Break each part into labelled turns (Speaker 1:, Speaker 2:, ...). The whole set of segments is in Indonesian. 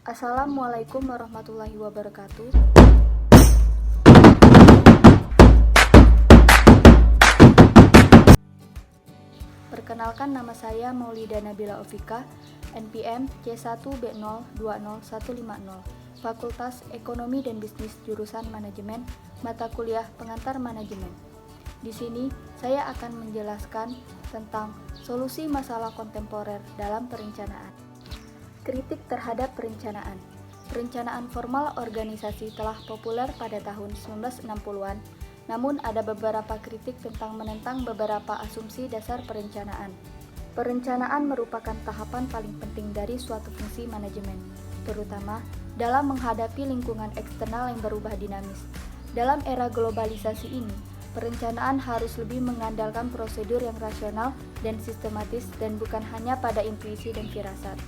Speaker 1: Assalamualaikum warahmatullahi wabarakatuh. Perkenalkan, nama saya Maulida Nabila Ofika, NPM C1B020150, Fakultas Ekonomi dan Bisnis jurusan Manajemen, mata kuliah Pengantar Manajemen. Di sini saya akan menjelaskan tentang solusi masalah kontemporer dalam perencanaan. Kritik terhadap perencanaan. Perencanaan formal organisasi telah populer pada tahun 1960-an, namun ada beberapa kritik tentang menentang beberapa asumsi dasar perencanaan. Perencanaan merupakan tahapan paling penting dari suatu fungsi manajemen, terutama dalam menghadapi lingkungan eksternal yang berubah dinamis. Dalam era globalisasi ini, perencanaan harus lebih mengandalkan prosedur yang rasional dan sistematis dan bukan hanya pada intuisi dan firasat.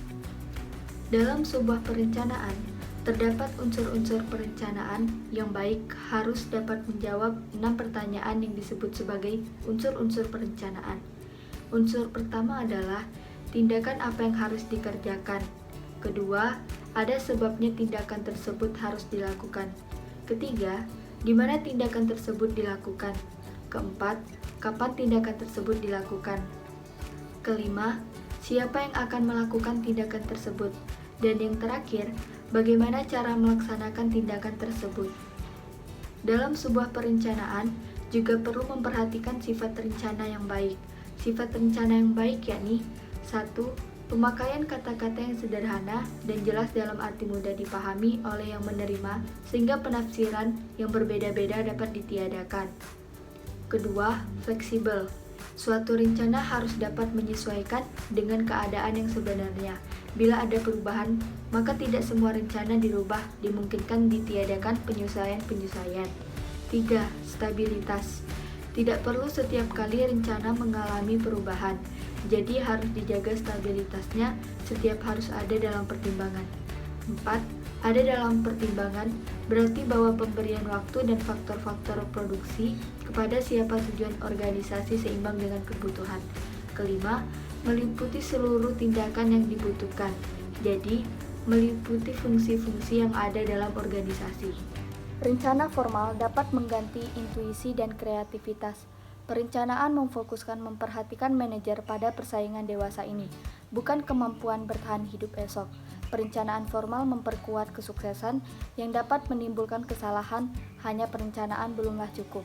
Speaker 1: Dalam sebuah perencanaan, terdapat unsur-unsur perencanaan yang baik harus dapat menjawab 6 pertanyaan yang disebut sebagai unsur-unsur perencanaan. Unsur pertama adalah tindakan apa yang harus dikerjakan. Kedua, ada sebabnya tindakan tersebut harus dilakukan. Ketiga, di mana tindakan tersebut dilakukan. Keempat, kapan tindakan tersebut dilakukan. Kelima, siapa yang akan melakukan tindakan tersebut. Dan yang terakhir, bagaimana cara melaksanakan tindakan tersebut. Dalam sebuah perencanaan, juga perlu memperhatikan sifat rencana yang baik. Sifat rencana yang baik yakni 1. Pemakaian kata-kata yang sederhana dan jelas dalam arti mudah dipahami oleh yang menerima, sehingga penafsiran yang berbeda-beda dapat ditiadakan. Kedua, fleksibel. Suatu rencana harus dapat menyesuaikan dengan keadaan yang sebenarnya. Bila ada perubahan, maka tidak semua rencana dirubah, dimungkinkan ditiadakan penyesuaian-penyesuaian. 3. Stabilitas. Tidak perlu setiap kali rencana mengalami perubahan, jadi harus dijaga stabilitasnya, setiap harus ada dalam pertimbangan. 4. Ada dalam pertimbangan berarti bahwa pemberian waktu dan faktor-faktor produksi kepada siapa tujuan organisasi seimbang dengan kebutuhan. Kelima, meliputi seluruh tindakan yang dibutuhkan, jadi meliputi fungsi-fungsi yang ada dalam organisasi. Rencana formal dapat mengganti intuisi dan kreativitas. Perencanaan memfokuskan memperhatikan manajer pada persaingan dewasa ini, bukan kemampuan bertahan hidup esok. Perencanaan formal memperkuat kesuksesan yang dapat menimbulkan kesalahan, hanya perencanaan belumlah cukup.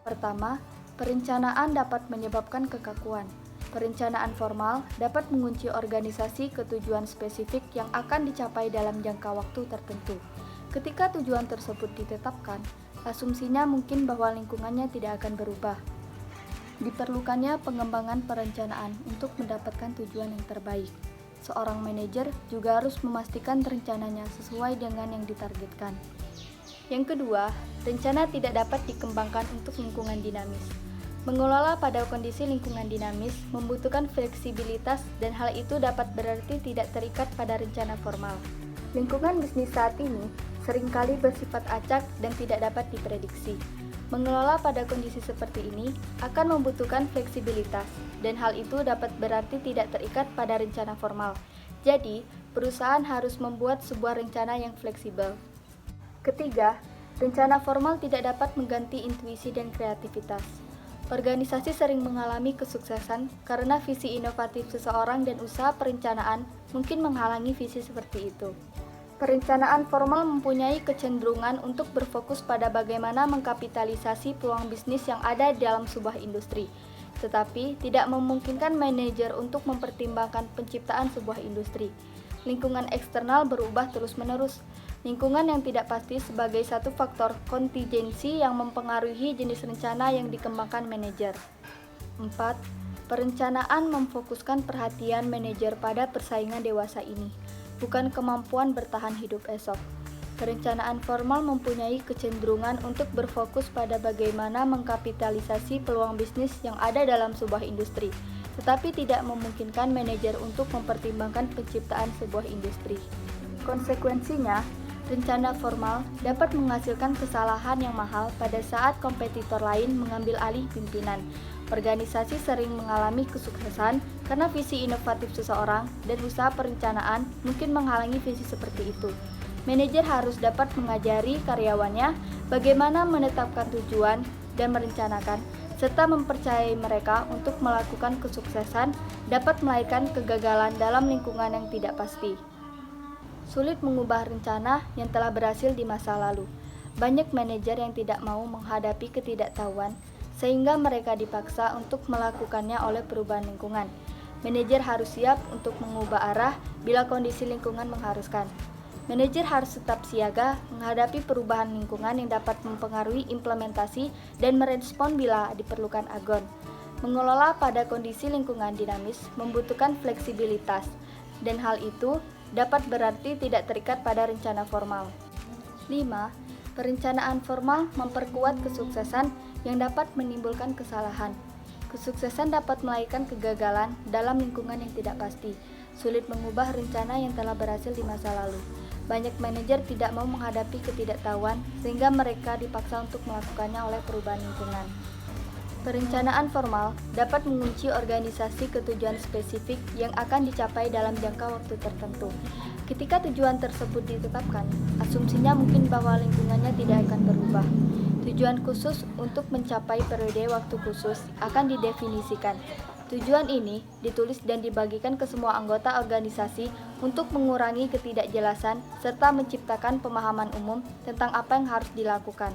Speaker 1: Pertama, perencanaan dapat menyebabkan kekakuan. Perencanaan formal dapat mengunci organisasi ke tujuan spesifik yang akan dicapai dalam jangka waktu tertentu. Ketika tujuan tersebut ditetapkan, asumsinya mungkin bahwa lingkungannya tidak akan berubah. Diperlukannya pengembangan perencanaan untuk mendapatkan tujuan yang terbaik. Seorang manajer juga harus memastikan rencananya sesuai dengan yang ditargetkan. Yang kedua, rencana tidak dapat dikembangkan untuk lingkungan dinamis. Mengelola pada kondisi lingkungan dinamis membutuhkan fleksibilitas dan hal itu dapat berarti tidak terikat pada rencana formal. Lingkungan bisnis saat ini seringkali bersifat acak dan tidak dapat diprediksi. Mengelola pada kondisi seperti ini akan membutuhkan fleksibilitas, dan hal itu dapat berarti tidak terikat pada rencana formal. Jadi, perusahaan harus membuat sebuah rencana yang fleksibel. Ketiga, rencana formal tidak dapat mengganti intuisi dan kreativitas. Organisasi sering mengalami kesuksesan karena visi inovatif seseorang dan usaha perencanaan mungkin menghalangi visi seperti itu. Perencanaan formal mempunyai kecenderungan untuk berfokus pada bagaimana mengkapitalisasi peluang bisnis yang ada dalam sebuah industri, tetapi tidak memungkinkan manajer untuk mempertimbangkan penciptaan sebuah industri. Lingkungan eksternal berubah terus-menerus. Lingkungan yang tidak pasti sebagai satu faktor kontingensi yang mempengaruhi jenis rencana yang dikembangkan manajer. 4. Perencanaan memfokuskan perhatian manajer pada persaingan dewasa ini, bukan kemampuan bertahan hidup esok. Perencanaan formal mempunyai kecenderungan untuk berfokus pada bagaimana mengkapitalisasi peluang bisnis yang ada dalam sebuah industri, tetapi tidak memungkinkan manajer untuk mempertimbangkan penciptaan sebuah industri. Konsekuensinya, rencana formal dapat menghasilkan kesalahan yang mahal pada saat kompetitor lain mengambil alih pimpinan. Organisasi sering mengalami kesuksesan karena visi inovatif seseorang dan usaha perencanaan mungkin menghalangi visi seperti itu. Manajer harus dapat mengajari karyawannya bagaimana menetapkan tujuan dan merencanakan, serta mempercayai mereka untuk melakukan kesuksesan dapat melahirkan kegagalan dalam lingkungan yang tidak pasti. Sulit mengubah rencana yang telah berhasil di masa lalu. Banyak manajer yang tidak mau menghadapi ketidaktahuan, sehingga mereka dipaksa untuk melakukannya oleh perubahan lingkungan. Manajer harus siap untuk mengubah arah bila kondisi lingkungan mengharuskan. Manajer harus tetap siaga menghadapi perubahan lingkungan yang dapat mempengaruhi implementasi dan merespon bila diperlukan agon. Mengelola pada kondisi lingkungan dinamis membutuhkan fleksibilitas, dan hal itu dapat berarti tidak terikat pada rencana formal. 5. Perencanaan formal memperkuat kesuksesan yang dapat menimbulkan kesalahan. Kesuksesan dapat melahirkan kegagalan dalam lingkungan yang tidak pasti. Sulit mengubah rencana yang telah berhasil di masa lalu. Banyak manajer tidak mau menghadapi ketidaktahuan sehingga mereka dipaksa untuk melakukannya oleh perubahan lingkungan. Perencanaan formal dapat mengunci organisasi ke tujuan spesifik yang akan dicapai dalam jangka waktu tertentu. Ketika tujuan tersebut ditetapkan, asumsinya mungkin bahwa lingkungannya tidak akan berubah. Tujuan khusus untuk mencapai periode waktu khusus akan didefinisikan. Tujuan ini ditulis dan dibagikan ke semua anggota organisasi untuk mengurangi ketidakjelasan serta menciptakan pemahaman umum tentang apa yang harus dilakukan.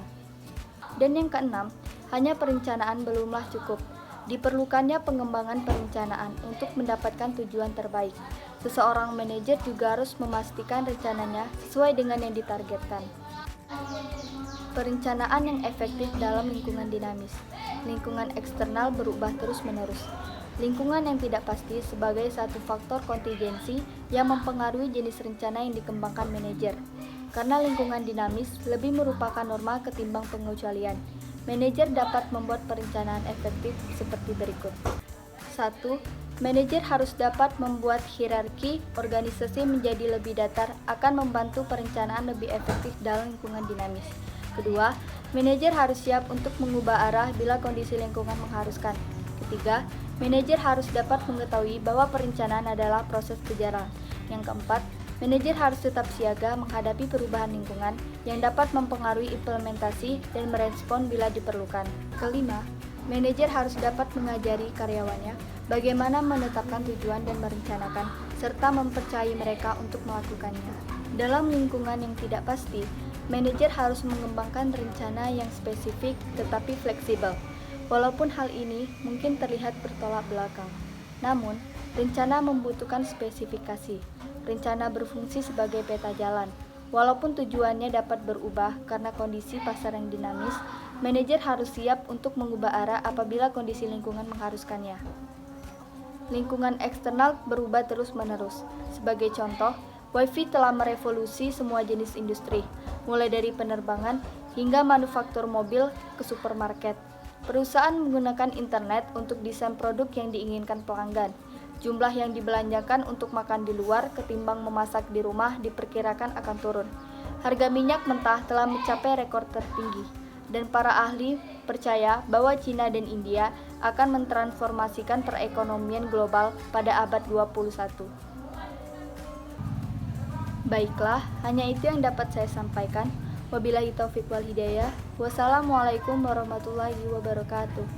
Speaker 1: Dan yang keenam, hanya perencanaan belumlah cukup. Diperlukannya pengembangan perencanaan untuk mendapatkan tujuan terbaik. Seseorang manajer juga harus memastikan rencananya sesuai dengan yang ditargetkan. Perencanaan yang efektif dalam lingkungan dinamis. Lingkungan eksternal berubah terus-menerus. Lingkungan yang tidak pasti sebagai satu faktor kontingensi yang mempengaruhi jenis rencana yang dikembangkan manajer. Karena lingkungan dinamis lebih merupakan norma ketimbang pengecualian. Manajer dapat membuat perencanaan efektif seperti berikut. 1. Manajer harus dapat membuat hierarki organisasi menjadi lebih datar akan membantu perencanaan lebih efektif dalam lingkungan dinamis. Kedua, manajer harus siap untuk mengubah arah bila kondisi lingkungan mengharuskan. Ketiga, manajer harus dapat mengetahui bahwa perencanaan adalah proses berjalan. Yang keempat, manajer harus tetap siaga menghadapi perubahan lingkungan yang dapat mempengaruhi implementasi dan merespon bila diperlukan. Kelima, manajer harus dapat mengajari karyawannya bagaimana menetapkan tujuan dan merencanakan, serta mempercayai mereka untuk melakukannya. Dalam lingkungan yang tidak pasti, manajer harus mengembangkan rencana yang spesifik tetapi fleksibel. Walaupun hal ini mungkin terlihat bertolak belakang, namun rencana membutuhkan spesifikasi. Rencana berfungsi sebagai peta jalan. Walaupun tujuannya dapat berubah karena kondisi pasar yang dinamis, manajer harus siap untuk mengubah arah apabila kondisi lingkungan mengharuskannya. Lingkungan eksternal berubah terus-menerus. Sebagai contoh, Wi-Fi telah merevolusi semua jenis industri, mulai dari penerbangan hingga manufaktur mobil ke supermarket. Perusahaan menggunakan internet untuk desain produk yang diinginkan pelanggan. Jumlah yang dibelanjakan untuk makan di luar ketimbang memasak di rumah diperkirakan akan turun. Harga minyak mentah telah mencapai rekor tertinggi, dan para ahli percaya bahwa Cina dan India akan mentransformasikan perekonomian global pada abad 21. Baiklah, hanya itu yang dapat saya sampaikan. Wabillahi taufiq wal hidayah. Wassalamualaikum warahmatullahi wabarakatuh.